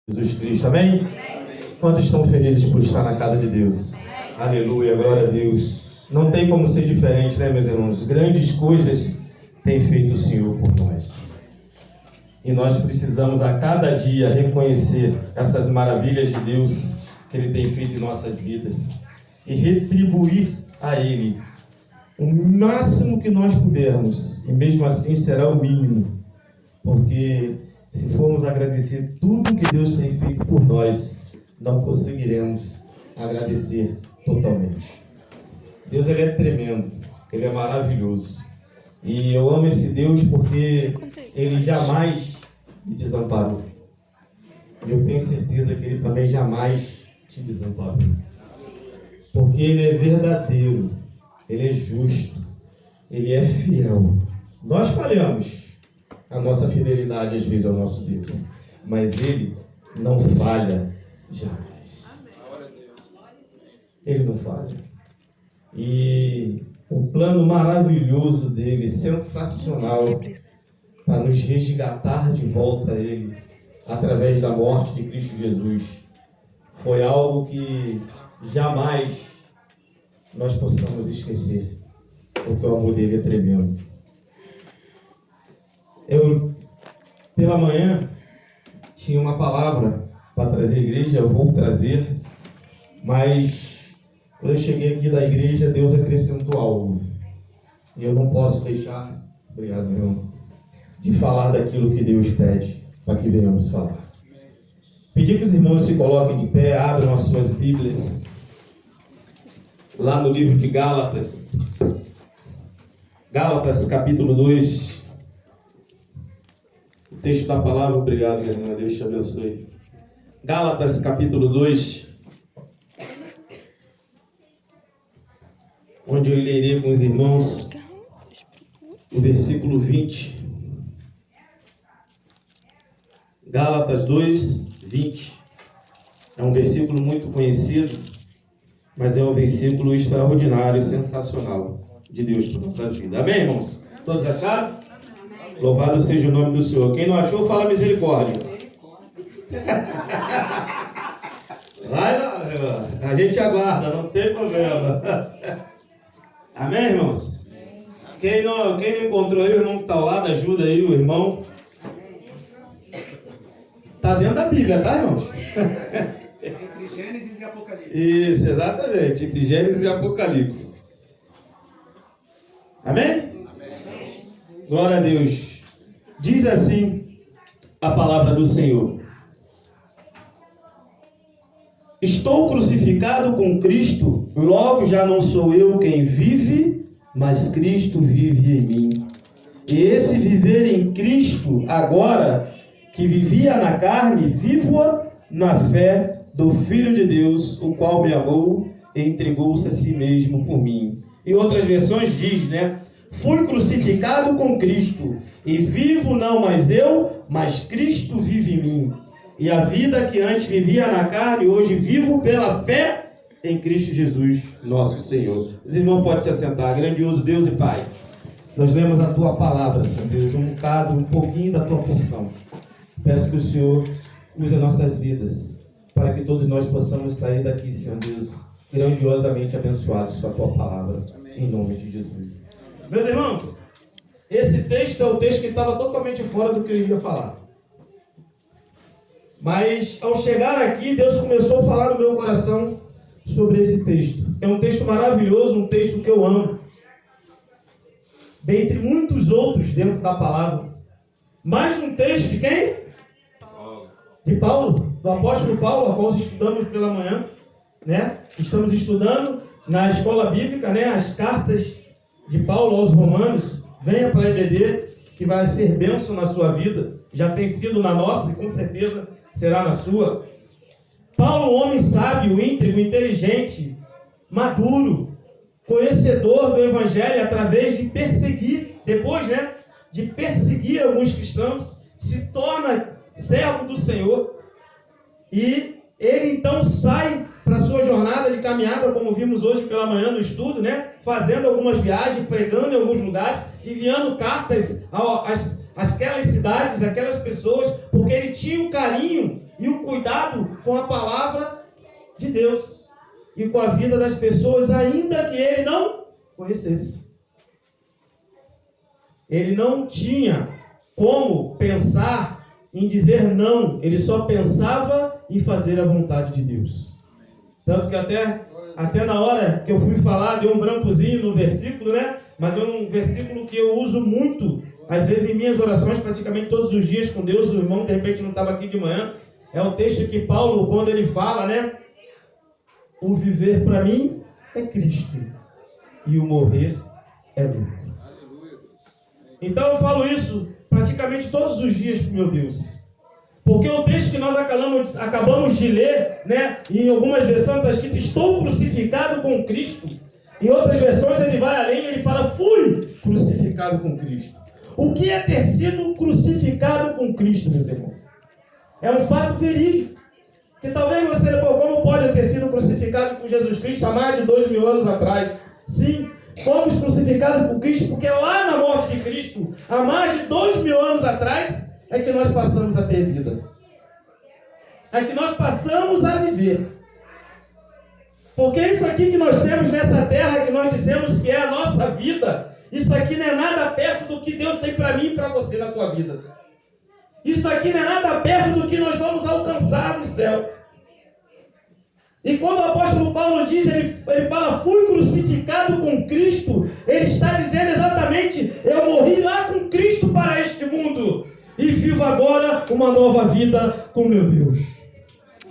Jesus Cristo, amém? Quantos estão felizes por estar na casa de Deus? Aleluia, glória a Deus. Não tem como ser diferente, né, meus irmãos? Grandes coisas tem feito o Senhor por nós. E nós precisamos a cada dia reconhecer essas maravilhas de Deus que Ele tem feito em nossas vidas e retribuir a Ele o máximo que nós pudermos. E mesmo assim será o mínimo, porque se formos agradecer tudo que Deus tem feito por nós, não conseguiremos agradecer totalmente. Deus, Ele é tremendo, Ele é maravilhoso. E eu amo esse Deus porque Ele jamais me desamparou. E eu tenho certeza que Ele também jamais te desamparou. Porque Ele é verdadeiro, Ele é justo, Ele é fiel. Nós falhamos a nossa fidelidade às vezes ao nosso Deus, mas Ele não falha jamais. Ele não falha. E o plano maravilhoso dele, sensacional, para nos resgatar de volta a Ele, através da morte de Cristo Jesus, foi algo que jamais nós possamos esquecer, porque o amor dele é tremendo. Eu, pela manhã, tinha uma palavra para trazer à igreja, eu vou trazer, mas quando eu cheguei aqui da igreja, Deus acrescentou algo. E eu não posso deixar, obrigado, meu irmão, de falar daquilo que Deus pede para que venhamos falar. Pedir que os irmãos se coloquem de pé, abram as suas Bíblias, lá no livro de Gálatas. Gálatas, capítulo 2. O texto da palavra, obrigado, minha irmã, Deus te abençoe. Gálatas, capítulo 2, onde eu lerei com os irmãos o versículo 20. Gálatas 2, 20. É um versículo muito conhecido, mas é um versículo extraordinário e sensacional de Deus para nossas vidas. Amém, irmãos? Todos acharam? Louvado seja o nome do Senhor. Quem não achou, fala misericórdia. Vai lá, a gente aguarda, não tem problema. Amém, irmãos? Quem não encontrou aí, o irmão que está ao lado, ajuda aí o irmão. Está dentro da Bíblia, tá, irmãos? Entre Gênesis e Apocalipse. Isso, exatamente. Entre Gênesis e Apocalipse. Amém? Glória a Deus. Diz assim a palavra do Senhor: estou crucificado com Cristo, logo já não sou eu quem vive, mas Cristo vive em mim. E esse viver em Cristo, agora que vivia na carne, vivo-a na fé do Filho de Deus, o qual me amou e entregou-se a si mesmo por mim. Em outras versões diz, né? Fui crucificado com Cristo, e vivo não mais eu, mas Cristo vive em mim. E a vida que antes vivia na carne, hoje vivo pela fé em Cristo Jesus, nosso Senhor. Os irmãos podem se assentar. Grandioso Deus e Pai, nós lemos a Tua palavra, Senhor Deus, um pouquinho da Tua porção. Peço que o Senhor use as nossas vidas, para que todos nós possamos sair daqui, Senhor Deus, grandiosamente abençoados com a Tua palavra. Amém. Em nome de Jesus. Meus irmãos, esse texto é o texto que estava totalmente fora do que eu ia falar. Mas ao chegar aqui, Deus começou a falar no meu coração sobre esse texto. É um texto maravilhoso, um texto que eu amo. Dentre muitos outros dentro da palavra. Mais um texto de quem? De Paulo, do apóstolo Paulo, a qual estudamos pela manhã, né? Estamos estudando na escola bíblica, né? As cartas de Paulo aos Romanos. Venha para a EBD, que vai ser bênção na sua vida. Já tem sido na nossa e com certeza será na sua. Paulo, um homem sábio, íntegro, inteligente, maduro, conhecedor do Evangelho, através de perseguir, depois, né, de perseguir alguns cristãos, se torna servo do Senhor. E ele então sai para a sua jornada de caminhada, como vimos hoje pela manhã no estudo, né? Fazendo algumas viagens, pregando em alguns lugares, enviando cartas àquelas cidades, àquelas pessoas, porque ele tinha um carinho e o cuidado com a palavra de Deus e com a vida das pessoas, ainda que ele não conhecesse. Ele não tinha como pensar em dizer não, ele só pensava em fazer a vontade de Deus. Tanto que até na hora que eu fui falar, deu um brancozinho no versículo, né? Mas é um versículo que eu uso muito, às vezes em minhas orações, praticamente todos os dias com Deus. O irmão de repente não estava aqui de manhã. É o texto que Paulo, quando ele fala, né? O viver para mim é Cristo e o morrer é lucro. Então eu falo isso praticamente todos os dias para o meu Deus. Porque o texto que nós acabamos de ler, né? Em algumas versões está escrito: estou crucificado com Cristo. Em outras versões ele vai além, ele fala: fui crucificado com Cristo. O que é ter sido crucificado com Cristo, meus irmãos? É um fato verídico. Que talvez você, como pode ter sido crucificado com Jesus Cristo há mais de 2000 anos atrás? Sim, fomos crucificados com Cristo, porque lá na morte de Cristo, há mais de 2000 anos atrás, é que nós passamos a ter vida. É que nós passamos a viver. Porque isso aqui que nós temos nessa terra, que nós dissemos que é a nossa vida, isso aqui não é nada perto do que Deus tem para mim e para você na tua vida. Isso aqui não é nada perto do que nós vamos alcançar no céu. E quando o apóstolo Paulo diz, ele fala: fui crucificado com Cristo, ele está dizendo exatamente: eu morri lá com Cristo para este mundo e vivo agora uma nova vida com meu Deus.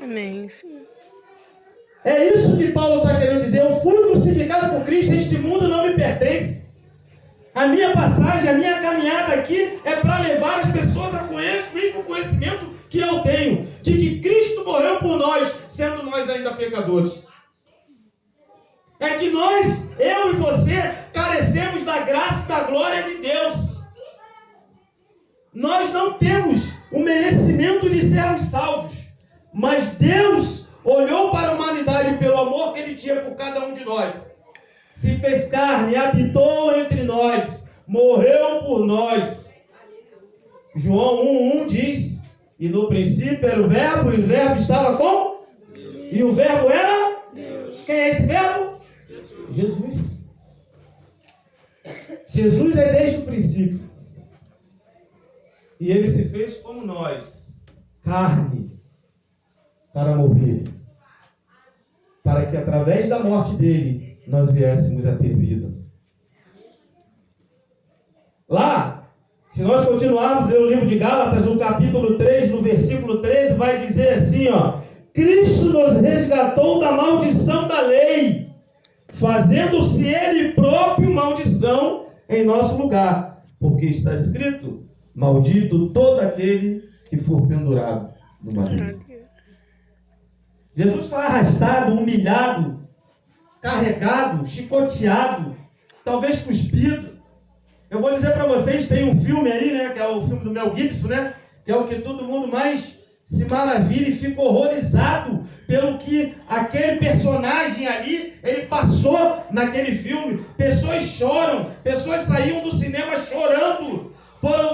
Amém. Sim. É isso que Paulo está querendo dizer: eu fui crucificado com Cristo, este mundo não me pertence. A minha passagem, a minha caminhada aqui é para levar as pessoas a conhecer o mesmo conhecimento que eu tenho, de que Cristo morreu por nós, sendo nós ainda pecadores. É que nós, eu e você, carecemos da graça e da glória de Deus. Nós não temos o merecimento de sermos salvos, mas Deus olhou para a humanidade pelo amor que Ele tinha por cada um de nós. Se fez carne, habitou entre nós, morreu por nós. João 1:1 diz: e no princípio era o verbo, e o verbo estava com? E o verbo era? Deus. Quem é esse verbo? Jesus. Jesus é desde o princípio. E ele se fez como nós, carne, para morrer. Para que através da morte dele, nós viéssemos a ter vida. Lá, se nós continuarmos a ler o livro de Gálatas, no capítulo 3, no versículo 13, vai dizer assim, ó: Cristo nos resgatou da maldição da lei, fazendo-se Ele próprio maldição em nosso lugar, porque está escrito: maldito todo aquele que for pendurado no madeiro. Jesus foi arrastado, humilhado, carregado, chicoteado, talvez cuspido. Eu vou dizer para vocês, tem um filme aí, né, que é o filme do Mel Gibson, né, que é o que todo mundo mais se maravilha e fica horrorizado pelo que aquele personagem ali, ele passou naquele filme. Pessoas choram, pessoas saíam do cinema chorando,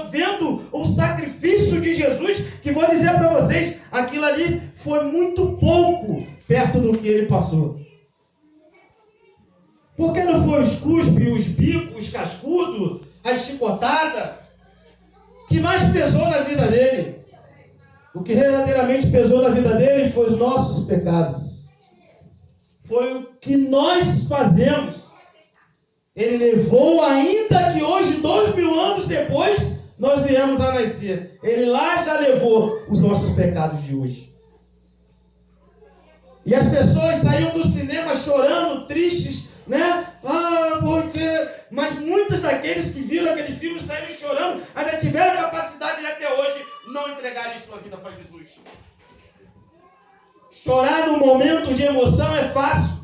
vendo o sacrifício de Jesus, que vou dizer para vocês, aquilo ali foi muito pouco perto do que ele passou. Porque não foi os cuspes, os bicos, os cascudos, a chicotada que mais pesou na vida dele. O que verdadeiramente pesou na vida dele foi os nossos pecados. Foi o que nós fazemos. Ele levou, ainda que hoje, 2000 anos depois, nós viemos a nascer. Ele lá já levou os nossos pecados de hoje. E as pessoas saíam do cinema chorando, tristes, né? Mas muitos daqueles que viram aquele filme saíram chorando, ainda tiveram a capacidade de até hoje não entregarem sua vida para Jesus. Chorar num momento de emoção é fácil.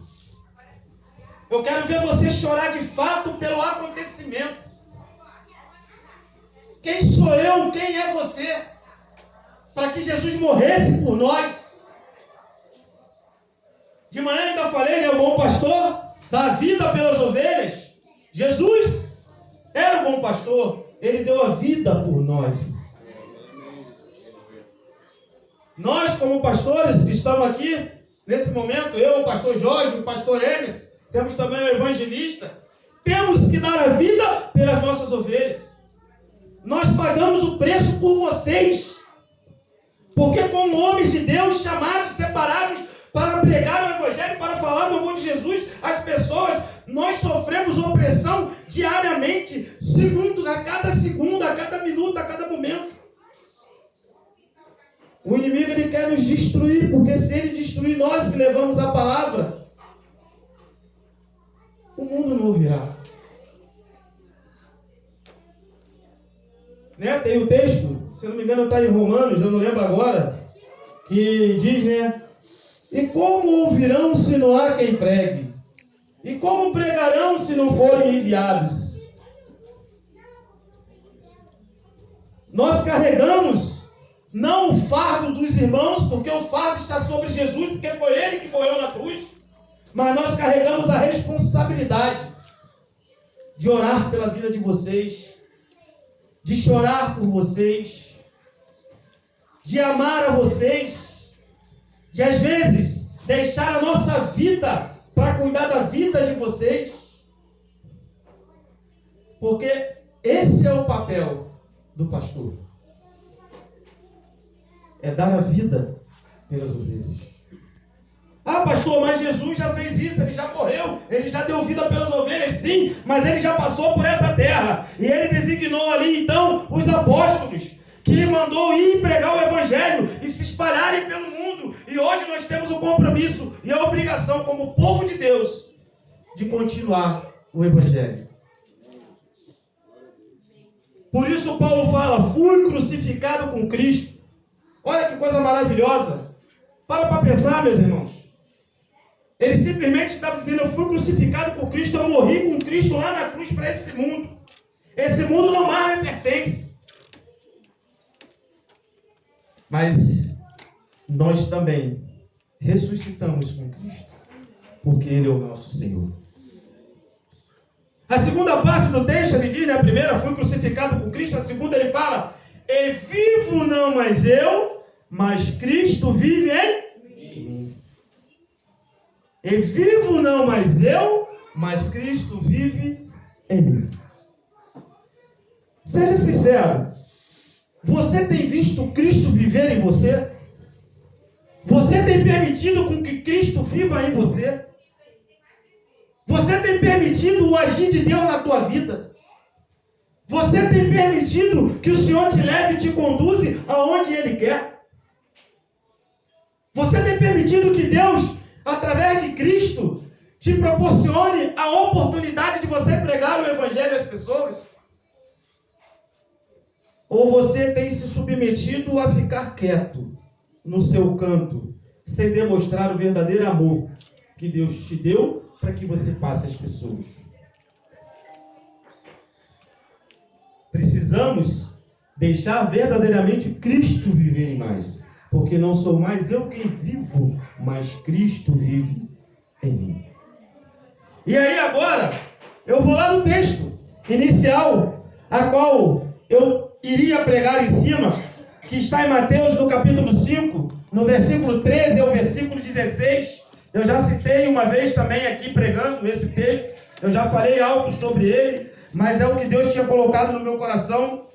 Eu quero ver você chorar de fato pelo acontecimento. Quem sou eu? Quem é você? Para que Jesus morresse por nós. De manhã ainda falei, né? O bom pastor dá vida pelas ovelhas. Jesus era o bom pastor. Ele deu a vida por nós. Nós, como pastores que estamos aqui, nesse momento, eu, o pastor Jorge, o pastor Enes, temos também o evangelista, temos que dar a vida pelas nossas ovelhas. Nós pagamos o preço por vocês. Porque como homens de Deus, chamados, separados para pregar o evangelho, para falar do amor de Jesus às pessoas, nós sofremos opressão diariamente, a cada minuto, a cada momento. O inimigo ele quer nos destruir, porque se ele destruir nós que levamos a palavra, o mundo não ouvirá. Né? Tem o texto, se não me engano está em Romanos, eu não lembro agora, que diz, né? E como ouvirão se não há quem pregue? E como pregarão se não forem enviados? Nós carregamos não o fardo dos irmãos, porque o fardo está sobre Jesus, porque foi ele que morreu na cruz, mas nós carregamos a responsabilidade de orar pela vida de vocês, de chorar por vocês, de amar a vocês, de às vezes deixar a nossa vida para cuidar da vida de vocês, porque esse é o papel do pastor, é dar a vida pelas ovelhas. Ah, pastor, mas Jesus já fez isso, ele já morreu, ele já deu vida pelas ovelhas, sim, mas ele já passou por essa terra, e ele designou ali então os apóstolos, que mandou ir pregar o evangelho e se espalharem pelo mundo, e hoje nós temos o compromisso e a obrigação como povo de Deus de continuar o evangelho. Por isso Paulo fala, fui crucificado com Cristo. Olha que coisa maravilhosa. Para pensar, meus irmãos. Ele simplesmente estava dizendo, eu fui crucificado por Cristo, eu morri com Cristo lá na cruz para esse mundo. Esse mundo não mais me pertence. Mas nós também ressuscitamos com Cristo, porque Ele é o nosso Senhor. A segunda parte do texto, ele diz, né? A primeira, fui crucificado com Cristo. A segunda, ele fala, e vivo não mais eu, mas Cristo vive em mim. E vivo não mais eu, mas Cristo vive em mim. Seja sincero, você tem visto Cristo viver em você? Você tem permitido com que Cristo viva em você? Você tem permitido o agir de Deus na tua vida? Você tem permitido que o Senhor te leve e te conduza aonde Ele quer? Você tem permitido que Deus, através de Cristo, te proporcione a oportunidade de você pregar o Evangelho às pessoas? Ou você tem se submetido a ficar quieto no seu canto, sem demonstrar o verdadeiro amor que Deus te deu para que você passe às pessoas? Precisamos deixar verdadeiramente Cristo viver em nós, porque não sou mais eu quem vivo, mas Cristo vive em mim. E aí agora, eu vou lá no texto inicial, a qual eu iria pregar em cima, que está em Mateus, no capítulo 5, no versículo 13 ao versículo 16. Eu já citei uma vez também aqui pregando esse texto, eu já falei algo sobre ele, mas é o que Deus tinha colocado no meu coração,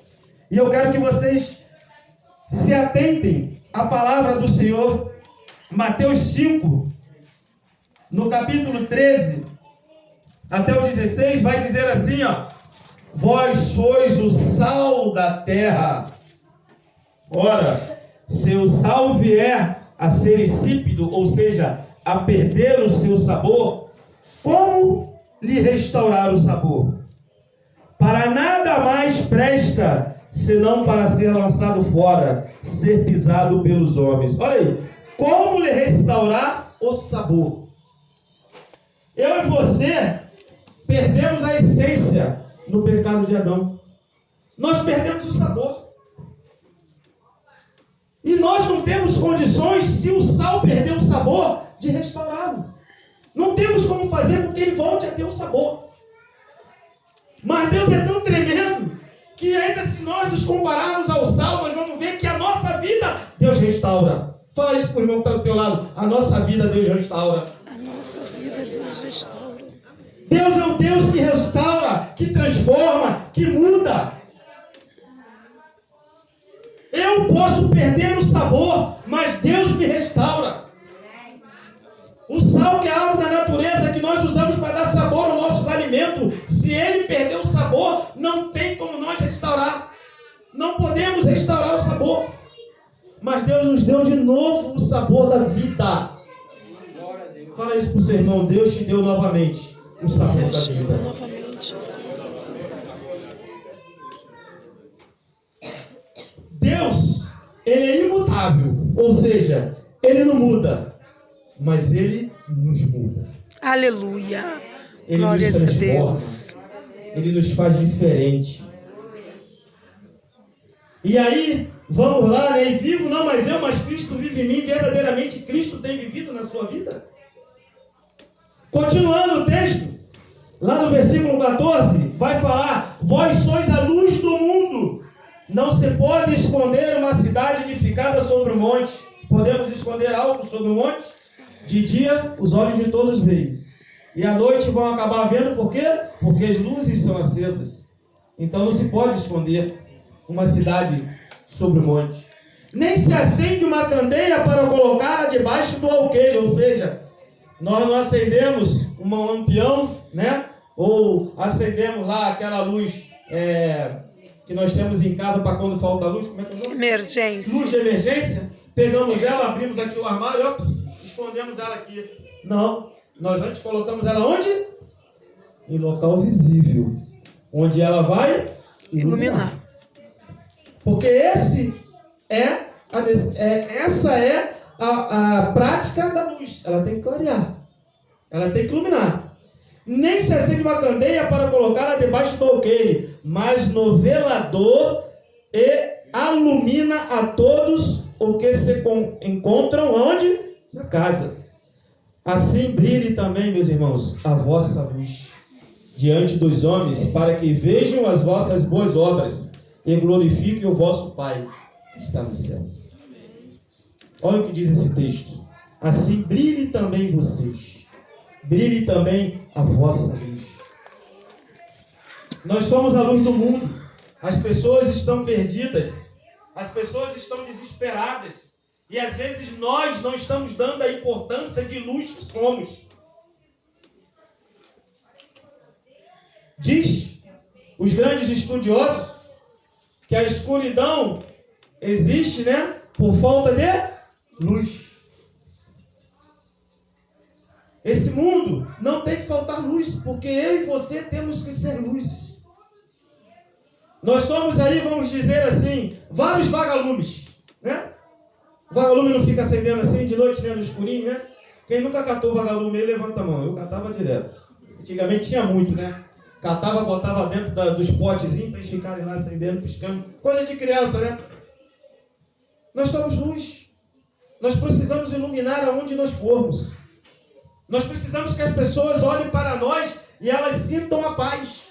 e eu quero que vocês se atentem à palavra do Senhor. Mateus 5, no capítulo 13, até o 16, vai dizer assim, ó: vós sois o sal da terra. Ora, se o sal vier a ser insípido, ou seja, a perder o seu sabor, como lhe restaurar o sabor? Para nada mais presta, senão para ser lançado fora, ser pisado pelos homens. Olha aí, como lhe restaurar o sabor? Eu e você perdemos a essência no pecado de Adão. Nós perdemos o sabor. E nós não temos condições, se o sal perder o sabor, de restaurá-lo. Não temos como fazer com que ele volte a ter o sabor. Mas Deus é tão tremendo que ainda se nós nos compararmos ao sal, nós vamos ver que a nossa vida Deus restaura. Fala isso para o irmão que está do teu lado. A nossa vida Deus restaura. A nossa vida Deus restaura. Deus é um Deus que restaura, que transforma, que muda. Eu posso perder o sabor, mas Deus me restaura. O sal, que é algo da natureza que nós usamos para dar sabor aos nossos alimentos, se ele perder o sabor, não tem como nós restaurar. Não podemos restaurar o sabor. Mas Deus nos deu de novo o sabor da vida. Fala isso para o seu irmão. Deus te deu novamente o sabor da Deus te vida. deu novamente o sabor da vida. Deus, ele é imutável. Ou seja, ele não muda. Mas ele nos muda. Aleluia. Ele Glórias nos a transforma. Deus. Ele nos faz diferente. E aí, vamos lá, né? E vivo não mais eu, mas Cristo vive em mim. Verdadeiramente Cristo tem vivido na sua vida. Continuando o texto, lá no versículo 14, vai falar: vós sois a luz do mundo. Não se pode esconder uma cidade edificada sobre o monte. Podemos esconder algo sobre o monte? De dia, os olhos de todos veem. E à noite vão acabar vendo, por quê? Porque as luzes são acesas. Então não se pode esconder uma cidade sobre o monte. Nem se acende uma candeia para colocá-la debaixo do alqueire. Ou seja, nós não acendemos um lampião, né? Ou acendemos lá aquela luz que nós temos em casa para quando falta luz. Como é que é o nome? Emergência. Luz de emergência. Pegamos ela, abrimos aqui o armário, ops, escondemos ela aqui. Não. Nós antes colocamos ela onde? Em local visível. Onde ela vai iluminar. Porque essa é a prática da luz. Ela tem que clarear. Ela tem que iluminar. Nem se acende uma candeia para colocá-la debaixo do alqueire, mas no velador e alumina a todos o que se encontram onde? Na casa. Assim brilhe também, meus irmãos, a vossa luz diante dos homens, para que vejam as vossas boas obras e glorifiquem o vosso Pai que está nos céus. Olha o que diz esse texto. Assim brilhe também vocês. Brilhe também a vossa luz. Nós somos a luz do mundo. As pessoas estão perdidas. As pessoas estão desesperadas. E às vezes nós não estamos dando a importância de luz que somos. Diz os grandes estudiosos que a escuridão existe, né, por falta de luz. Esse mundo não tem que faltar luz, porque eu e você temos que ser luzes. Nós somos aí, vamos dizer assim, vários vagalumes, né? O vagalume não fica acendendo assim de noite, né, no escurinho, né? Quem nunca catou vagalume aí, levanta a mão. Eu catava direto. Antigamente tinha muito, né? Catava, botava dentro dos potezinhos para eles ficarem lá acendendo, piscando. Coisa de criança, né? Nós somos luz. Nós precisamos iluminar aonde nós formos. Nós precisamos que as pessoas olhem para nós e elas sintam a paz.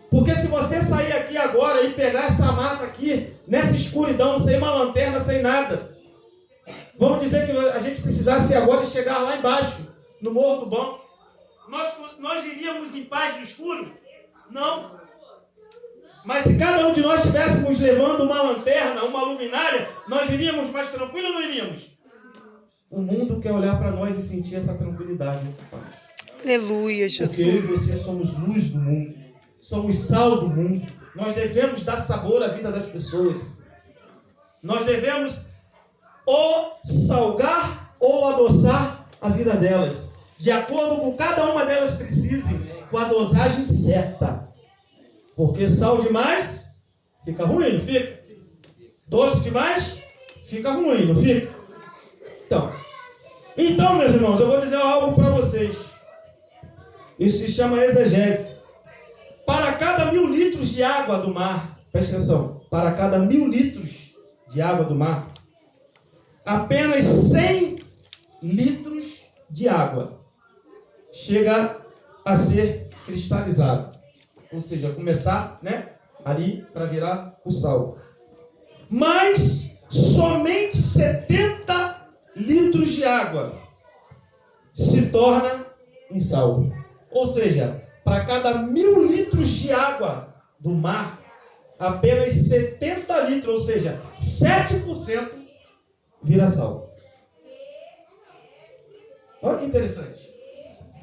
Porque se você sair aqui agora e pegar essa mata aqui, nessa escuridão, sem uma lanterna, sem nada, vamos dizer que a gente precisasse agora chegar lá embaixo, no Morro do Banco, nós iríamos em paz no escuro? Não. Mas se cada um de nós estivéssemos levando uma lanterna, uma luminária, nós iríamos mais tranquilo ou não iríamos? O mundo quer olhar para nós e sentir essa tranquilidade, essa paz. Aleluia, Jesus. Porque eu e você somos luz do mundo. Somos sal do mundo. Nós devemos dar sabor à vida das pessoas. Nós devemos ou salgar ou adoçar a vida delas, de acordo com cada uma delas precise, com a dosagem certa. Porque sal demais fica ruim, não fica? Doce demais fica ruim, não fica? Então, meus irmãos, eu vou dizer algo para vocês. Isso se chama exegese. Para cada 1000 litros de água do mar, presta atenção, para cada 1000 litros de água do mar, apenas 100 litros de água chega a ser cristalizado. Ou seja, começar, né, ali para virar o sal. Mas somente 70 litros de água se torna em sal. Ou seja, para cada 1000 litros de água do mar, apenas 70 litros, ou seja, 7% vira sal. Olha que interessante.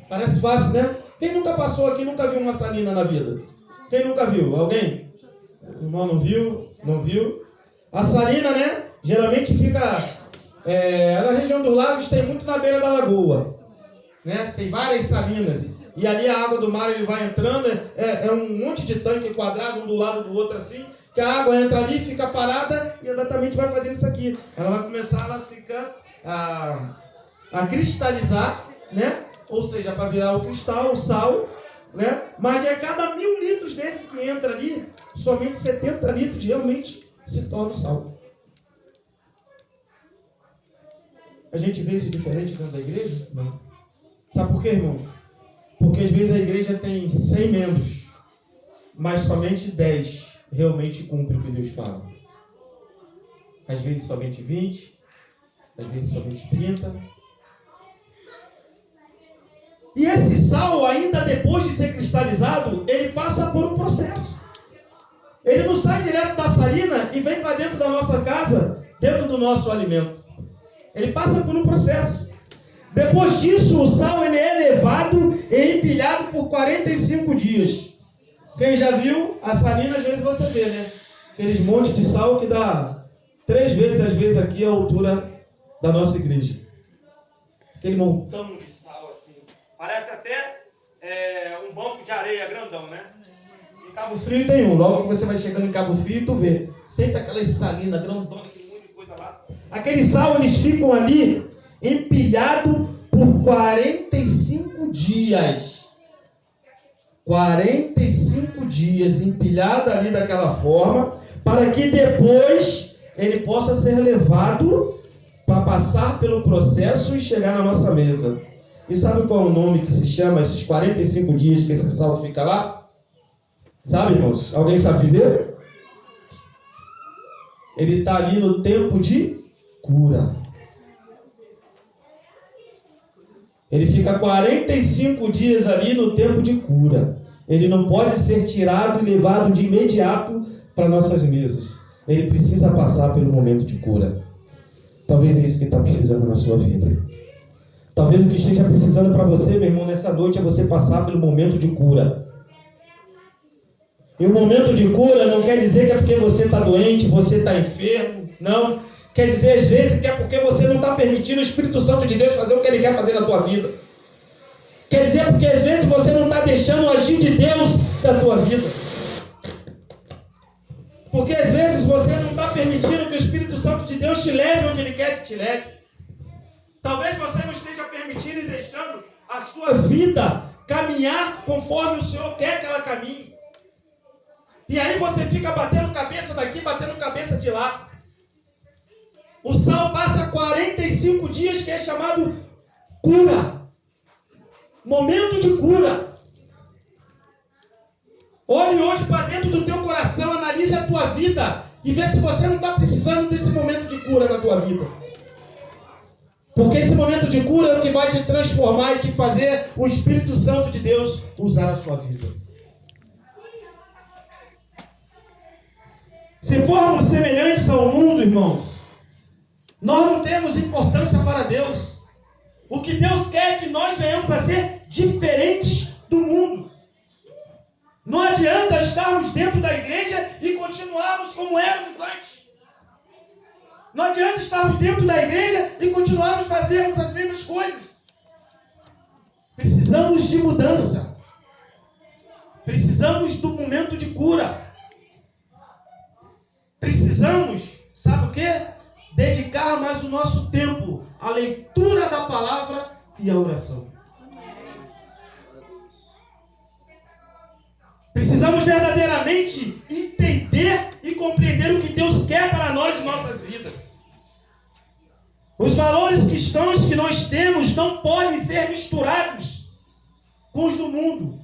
Parece fácil, né? Quem nunca passou aqui, nunca viu uma salina na vida? Quem nunca viu? Alguém? O irmão não viu? Não viu? A salina, né? Geralmente fica na região dos lagos, tem muito na beira da lagoa, né? Tem várias salinas. E ali a água do mar ele vai entrando, é um monte de tanque quadrado, um do lado do outro assim, que a água entra ali, fica parada e exatamente vai fazendo isso aqui. Ela vai começar a cristalizar, né? Ou seja, para virar o cristal, o sal, né? Mas a cada 1000 litros desse que entra ali, somente 70 litros realmente se torna o sal. A gente vê isso diferente dentro da igreja? Não. Sabe por quê, irmãos? Porque às vezes a igreja tem 100 membros, mas somente 10 realmente cumprem o que Deus fala. Às vezes somente 20, às vezes somente 30. E esse sal, ainda depois de ser cristalizado, ele passa por um processo. Ele não sai direto da salina e vem para dentro da nossa casa, dentro do nosso alimento. Ele passa por um processo. Depois disso, o sal ele é levado e empilhado por 45 dias. Quem já viu a salina, às vezes você vê, né? Aqueles montes de sal que dá 3 vezes, às vezes, aqui a altura da nossa igreja. Aquele montão de sal assim. Parece até um banco de areia grandão, né? Em Cabo Frio tem um. Logo que você vai chegando em Cabo Frio, tu vê. Sempre aquelas salinas grandonas, aquele monte de coisa lá. Aqueles sal, eles ficam ali empilhado por 45 dias. 45 dias empilhado ali daquela forma, para que depois ele possa ser levado para passar pelo processo e chegar na nossa mesa. E sabe qual é o nome que se chama esses 45 dias que esse sal fica lá? Sabe, irmãos? Alguém sabe dizer? Ele está ali no tempo de cura. Ele fica 45 dias ali no tempo de cura. Ele não pode ser tirado e levado de imediato para nossas mesas. Ele precisa passar pelo momento de cura. Talvez é isso que está precisando na sua vida. Talvez o que esteja precisando para você, meu irmão, nessa noite é você passar pelo momento de cura. E o momento de cura não quer dizer que é porque você está doente, você está enfermo. Não. Quer dizer, às vezes, que é porque você não está permitindo o Espírito Santo de Deus fazer o que Ele quer fazer na tua vida. Quer dizer, porque às vezes você não está deixando o agir de Deus na tua vida. Porque às vezes você não está permitindo que o Espírito Santo de Deus te leve onde Ele quer que te leve. Talvez você não esteja permitindo e deixando a sua vida caminhar conforme o Senhor quer que ela caminhe. E aí você fica batendo cabeça daqui, batendo cabeça de lá. O sal passa 45 dias, que é chamado cura. Momento de cura. Olhe hoje para dentro do teu coração, analise a tua vida e vê se você não está precisando desse momento de cura na tua vida. Porque esse momento de cura é o que vai te transformar e te fazer o Espírito Santo de Deus usar a sua vida. Se formos semelhantes ao mundo, irmãos, nós não temos importância para Deus. O que Deus quer é que nós venhamos a ser diferentes do mundo. Não adianta estarmos dentro da igreja e continuarmos como éramos antes. Não adianta estarmos dentro da igreja e continuarmos fazendo as mesmas coisas. Precisamos de mudança. Precisamos do momento de cura. Precisamos, sabe o quê? Dedicar mais o nosso tempo à leitura da palavra e à oração. Precisamos verdadeiramente entender e compreender o que Deus quer para nós em nossas vidas. Os valores cristãos que nós temos não podem ser misturados com os do mundo.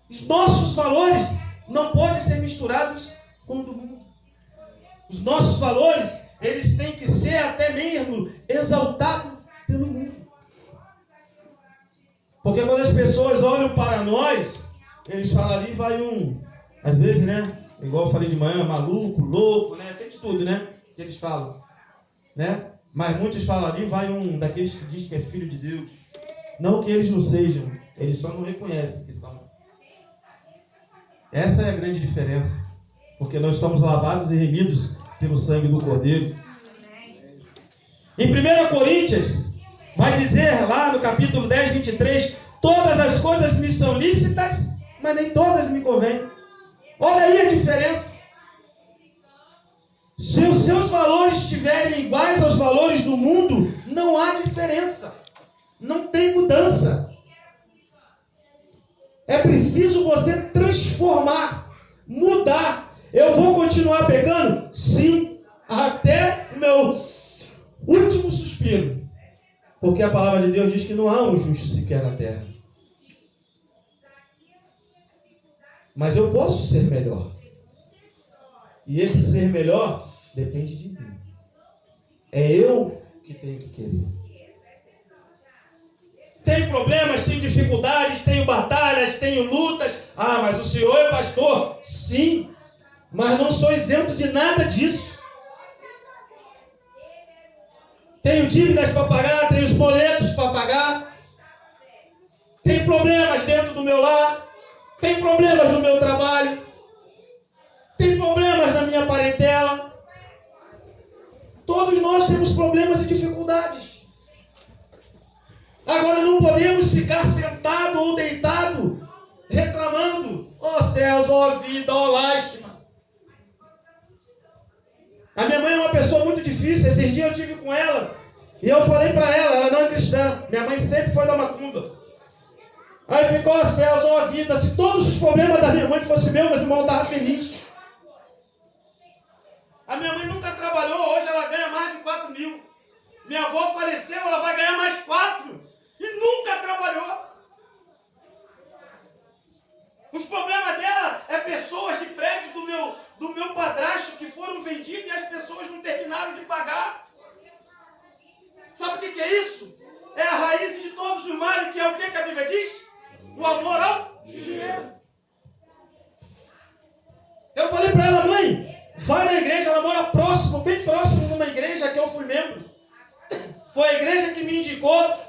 Os nossos valores não podem ser misturados como do mundo. Os nossos valores, eles têm que ser até mesmo exaltados pelo mundo. Porque quando as pessoas olham para nós, eles falam ali, vai um, às vezes, né? Igual eu falei de manhã, maluco, louco, né? Tem de tudo, né? Que eles falam, né? Mas muitos falam ali, vai um daqueles que diz que é filho de Deus. Não que eles não sejam, eles só não reconhecem que são. Essa é a grande diferença. Porque nós somos lavados e remidos pelo sangue do Cordeiro. Em 1 Coríntios, vai dizer lá no capítulo 10, 23, todas as coisas me são lícitas, mas nem todas me convêm. Olha aí a diferença. Se os seus valores estiverem iguais aos valores do mundo, não há diferença. Não tem mudança. É preciso você transformar, mudar. Eu vou continuar pecando? Sim, até o meu último suspiro. Porque a palavra de Deus diz que não há um justo sequer na terra. Mas eu posso ser melhor. E esse ser melhor depende de mim. É eu que tenho que querer. Tenho problemas, tenho dificuldades, tenho batalhas, tenho lutas. Ah, mas o senhor é pastor? Sim, mas não sou isento de nada disso. Tenho dívidas para pagar, tenho os boletos para pagar. Tenho problemas dentro do meu lar. Tenho problemas no meu trabalho. Tenho problemas na minha parentela. Todos nós temos problemas e dificuldades. Agora não podemos ficar sentado ou deitado reclamando. Ó céus, ó vida, ó lástima. A minha mãe é uma pessoa muito difícil. Esses dias eu estive com ela e eu falei para ela, ela não é cristã. Minha mãe sempre foi da macumba. Aí ficou, ó céus, ó vida. Se todos os problemas da minha mãe fossem meus, meu irmão estava feliz. A minha mãe nunca trabalhou, hoje ela ganha mais de 4 mil. Minha avó faleceu, ela vai ganhar mais 4. E nunca trabalhou. Os problemas dela é pessoas de prédios do meu padrasto que foram vendidos e as pessoas não terminaram de pagar. Sabe o que é isso? É a raiz de todos os males, que é o que a Bíblia diz? O amor ao dinheiro. Eu falei para ela, mãe, vai na igreja, ela mora próximo, bem próximo numa igreja que eu fui membro. Foi a igreja que me indicou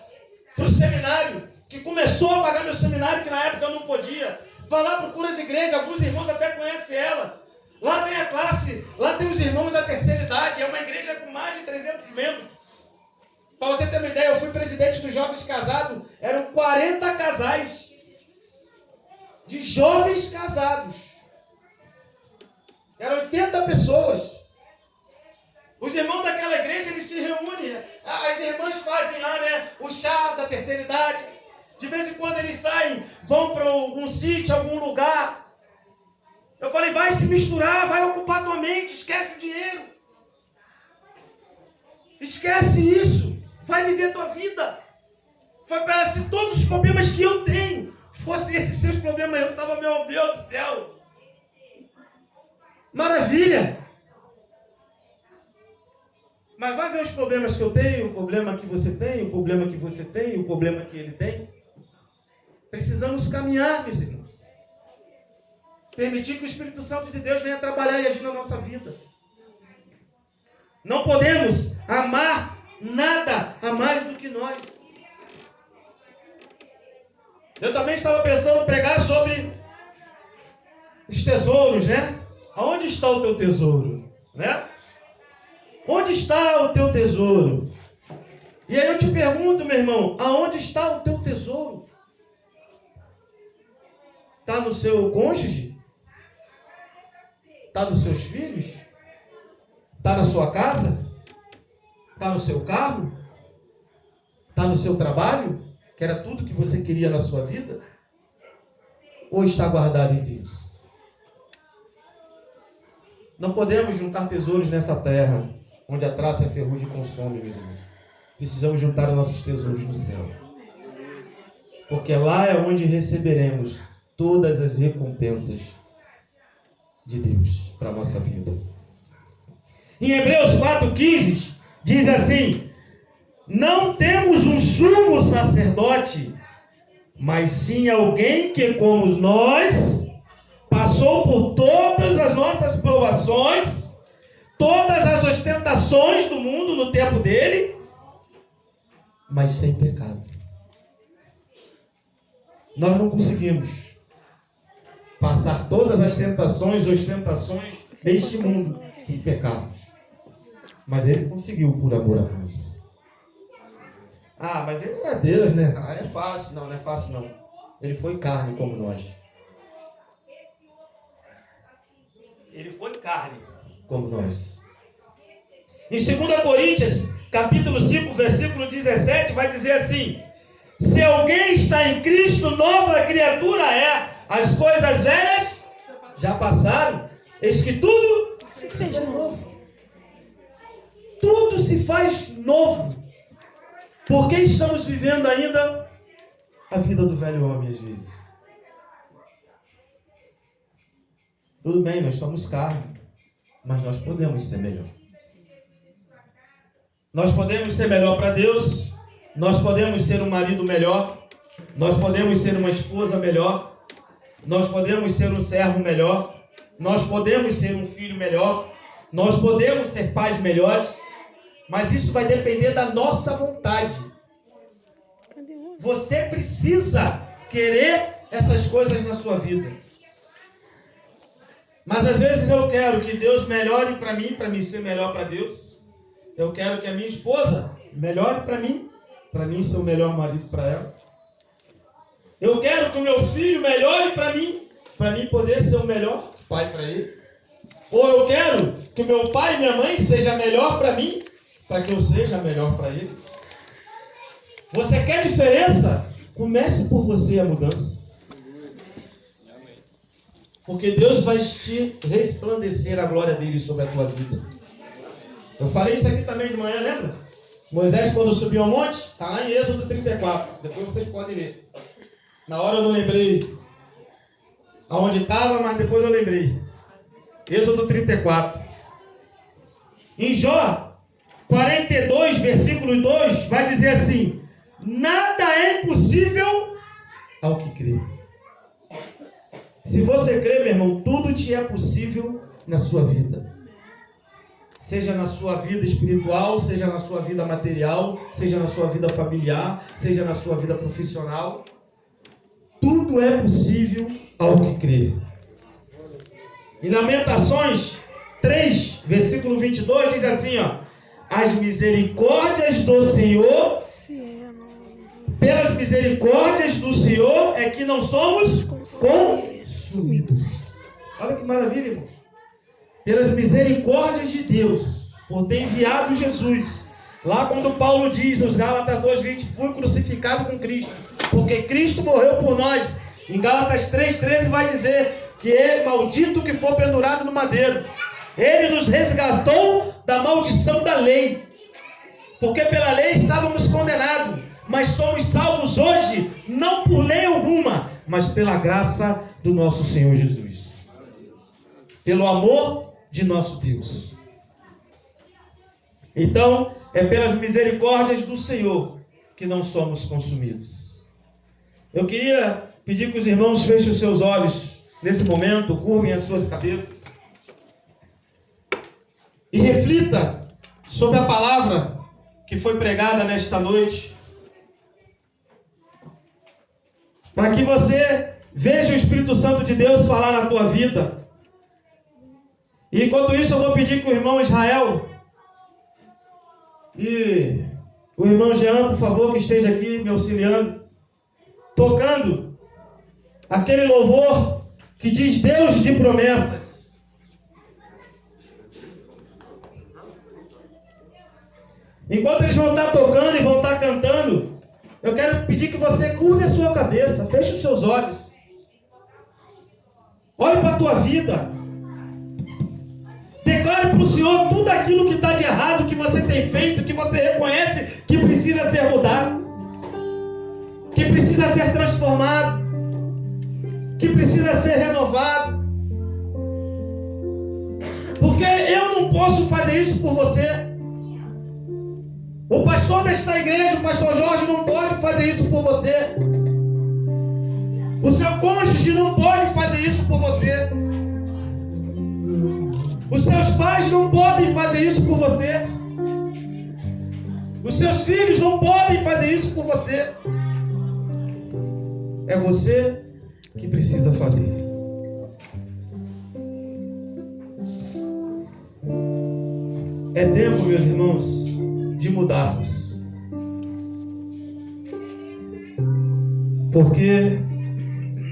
para o seminário, que começou a pagar meu seminário, que na época eu não podia. Vai lá, procura as igrejas, alguns irmãos até conhecem ela. Lá tem a classe, lá tem os irmãos da terceira idade, é uma igreja com mais de 300 membros. Para você ter uma ideia, eu fui presidente dos jovens casados, eram 40 casais de jovens casados. Eram 80 pessoas. Os irmãos daquela igreja, eles se reúnem. As irmãs fazem lá, né, o chá da terceira idade. De vez em quando eles saem, vão para algum sítio, algum lugar. Eu falei, vai se misturar, vai ocupar tua mente, esquece o dinheiro. Esquece isso. Vai viver tua vida. Foi para se todos os problemas que eu tenho fossem esses seus problemas, eu estava, meu Deus do céu. Maravilha. Mas vai ver os problemas que eu tenho, o problema que você tem, o problema que você tem, o problema que ele tem. Precisamos caminhar, meus irmãos. Permitir que o Espírito Santo de Deus venha trabalhar e agir na nossa vida. Não podemos amar nada a mais do que nós. Eu também estava pensando em pregar sobre os tesouros, né? Aonde está o teu tesouro? Né? Onde está o teu tesouro? E aí eu te pergunto, meu irmão, aonde está o teu tesouro? Está no seu cônjuge? Está nos seus filhos? Está na sua casa? Está no seu carro? Está no seu trabalho? Que era tudo que você queria na sua vida? Ou está guardado em Deus? Não podemos juntar tesouros nessa terra, onde a traça e a ferrugem consomem, meus irmãos. Precisamos juntar os nossos tesouros no céu. Porque lá é onde receberemos todas as recompensas de Deus para a nossa vida. Em Hebreus 4,15 diz assim: não temos um sumo sacerdote, mas sim alguém que, como nós, passou por todas as nossas provações, todas as ostentações do mundo no tempo dele, mas sem pecado. Nós não conseguimos passar todas as tentações, ostentações deste mundo sem pecados. Mas ele conseguiu por amor a nós. Ah, mas ele era Deus, né? Ah, é fácil. Não, não é fácil não. Ele foi carne como nós. Ele foi carne como nós. Em 2 Coríntios, capítulo 5, versículo 17, vai dizer assim: se alguém está em Cristo, nova criatura é. As coisas velhas já passaram. Eis que tudo se fez novo. Tudo se faz novo. Por que estamos vivendo ainda a vida do velho homem às vezes? Tudo bem, nós somos carne, mas nós podemos ser melhor. Nós podemos ser melhor para Deus. Nós podemos ser um marido melhor. Nós podemos ser uma esposa melhor. Nós podemos ser um servo melhor. Nós podemos ser um filho melhor. Nós podemos ser pais melhores. Mas isso vai depender da nossa vontade. Você precisa querer essas coisas na sua vida. Mas às vezes eu quero que Deus melhore para mim ser melhor para Deus. Eu quero que a minha esposa melhore para mim ser o melhor marido para ela. Eu quero que o meu filho melhore para mim poder ser o melhor pai para ele. Ou eu quero que o meu pai e minha mãe seja melhor para mim, para que eu seja melhor para ele. Você quer diferença? Comece por você a mudança. Porque Deus vai te resplandecer a glória dele sobre a tua vida. Eu falei isso aqui também de manhã, lembra? Moisés, quando subiu ao monte, está lá em Êxodo 34. Depois vocês podem ler. Na hora eu não lembrei aonde estava, mas depois eu lembrei. Êxodo 34. Em Jó 42, versículo 2, vai dizer assim: nada é impossível ao que crê. Se você crê, meu irmão, tudo te é possível na sua vida. Seja na sua vida espiritual, seja na sua vida material, seja na sua vida familiar, seja na sua vida profissional. Tudo é possível ao que crê. Em Lamentações 3, versículo 22, diz assim, ó: as misericórdias do Senhor, pelas misericórdias do Senhor é que não somos consumidos. Olha que maravilha, irmão. Pelas misericórdias de Deus, por ter enviado Jesus. Lá quando Paulo diz nos Gálatas 2:20, fui crucificado com Cristo, porque Cristo morreu por nós. Em Gálatas 3:13 vai dizer que é maldito que for pendurado no madeiro. Ele nos resgatou da maldição da lei, porque pela lei estávamos condenados, mas somos salvos hoje, não por lei alguma, mas pela graça do nosso Senhor Jesus, pelo amor de nosso Deus. Então, é pelas misericórdias do Senhor que não somos consumidos. Eu queria pedir que os irmãos fechem os seus olhos nesse momento, curvem as suas cabeças e reflita sobre a palavra que foi pregada nesta noite, para que você veja o Espírito Santo de Deus falar na tua vida. E enquanto isso eu vou pedir que o irmão Israel e o irmão Jean, por favor, que esteja aqui me auxiliando, tocando aquele louvor que diz Deus de promessas. Enquanto eles vão estar tocando e vão estar cantando, eu quero pedir que você curve a sua cabeça, feche os seus olhos, olhe para a tua vida. Declare para o Senhor tudo aquilo que está de errado, que você tem feito, que você reconhece que precisa ser mudado, que precisa ser transformado, que precisa ser renovado. Porque eu não posso fazer isso por você. O pastor desta igreja, o pastor Jorge, não pode fazer isso por você. O seu cônjuge não pode fazer isso por você. Os seus pais não podem fazer isso por você. Os seus filhos não podem fazer isso por você. É você que precisa fazer. É tempo, meus irmãos, de mudarmos. Porque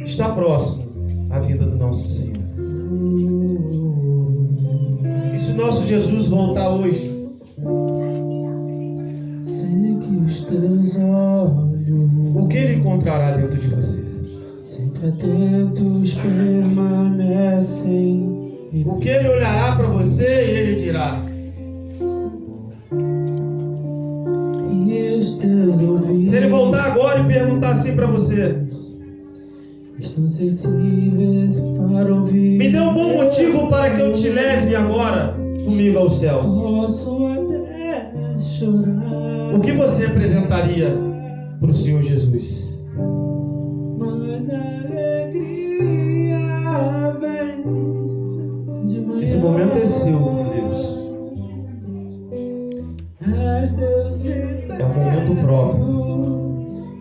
está próximo a vinda do nosso Senhor. E se o nosso Jesus voltar hoje, Os teus olhos, o que ele encontrará dentro de você? sempre atentos, permanecem. O que ele olhará para você e ele dirá: E os teus ouvidos, se ele voltar agora e perguntar assim para você: estão sensíveis para ouvir. me dê um bom motivo para que eu te leve agora comigo aos céus. Posso até chorar, O que você apresentaria para o Senhor Jesus? mas a alegria vem de manhã. Esse momento é seu, meu Deus. És Deus de É um momento prova.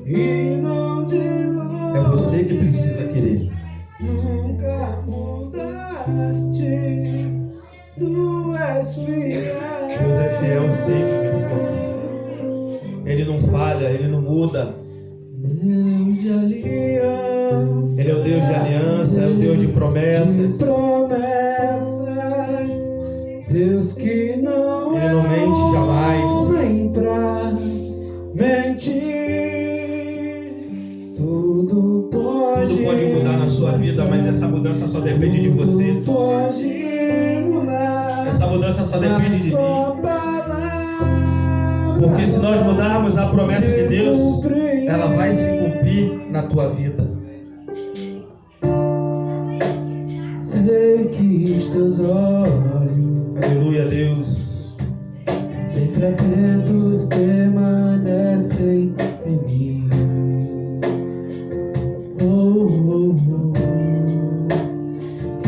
e não de longe. É você que precisa querer. Nunca mudaste, tu és fiel. Deus é fiel sempre, meus irmãos. Ele não falha, ele não muda. Deus de aliança, Ele é o Deus de aliança, é o Deus de promessas. promessas, Deus que não Ele não mente jamais. homem pra mentir. Tudo Tudo pode mudar na sua vida, mas essa mudança só depende de você. Tudo pode mudar. Essa mudança só depende de mim. Porque se nós mudarmos a promessa de Deus, ela vai se cumprir na tua vida. Sei que os teus olhos, Aleluia, Deus. sempre atentos, permanecem em mim. Oh, oh, oh.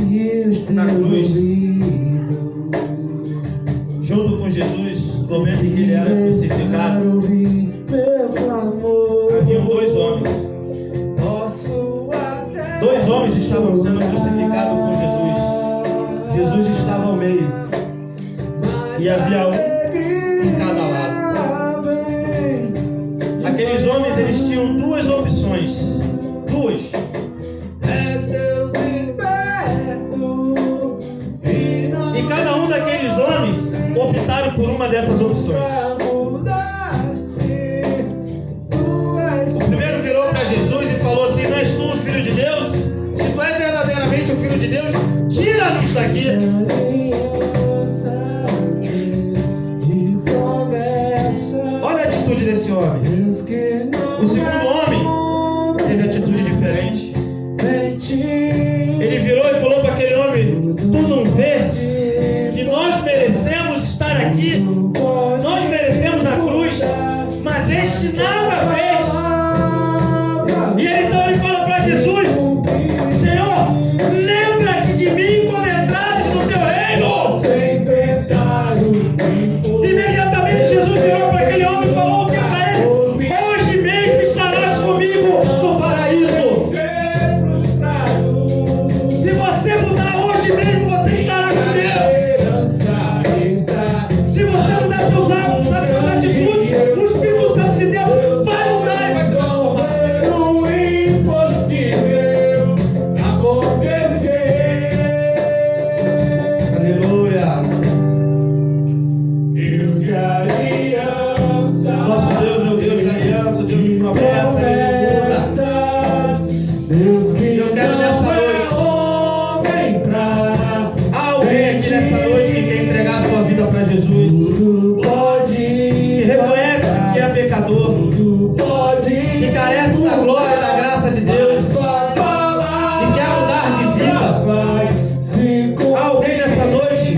E os Na teus cruz, ouvidos, junto com Jesus, no momento em que ele era crucificado, ouvir meu clamor. haviam dois homens. Posso até Dois homens estavam sendo crucificados com Jesus. Jesus estava ao meio e havia um em cada lado. Aqueles homens, eles tinham duas opções. Duas. E cada um daqueles homens optaram por uma dessas opções. O primeiro virou para Jesus e falou assim: não és tu o Filho de Deus? Se tu és verdadeiramente o Filho de Deus, tira-nos daqui. Olha a atitude desse homem. O segundo homem teve atitude diferente. Ele virou e falou para aquele homem: tu não vê que nós merecemos estar aqui? Nós merecemos a cruz, mas este nada fez. E então ele fala para Jesus: Senhor, lembra-te de mim quando entrares no teu reino. Imediatamente Jesus virou para aquele homem e falou o que para ele? Hoje mesmo estarás comigo no paraíso. Se você mudar hoje mesmo, você estará com Deus. Se você mudar teus hábitos, as tuas atitudes, o Espírito Santo de Deus vai mudar e vai transformar. Aleluia. Nosso Deus é o Deus de aliança, o Deus de promessa, ele não muda. Eu quero nessa noite, há alguém aqui nessa noite que quer entregar a sua vida para Jesus, que reconhece que é pecador, que carece da glória e da graça de Deus e quer mudar de vida. Há alguém nessa noite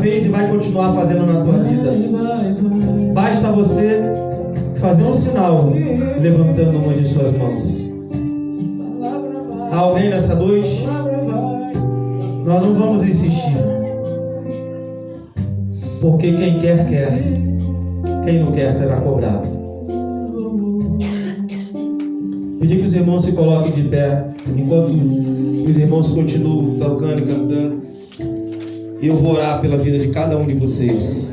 fez e vai continuar fazendo na tua vida. Basta você fazer um sinal levantando uma de suas mãos. Há alguém nessa noite? Nós não vamos insistir. Porque quem quer, quer. Quem não quer será cobrado. Pedir que os irmãos se coloquem de pé, enquanto os irmãos continuam tocando e cantando. E eu vou orar pela vida de cada um de vocês.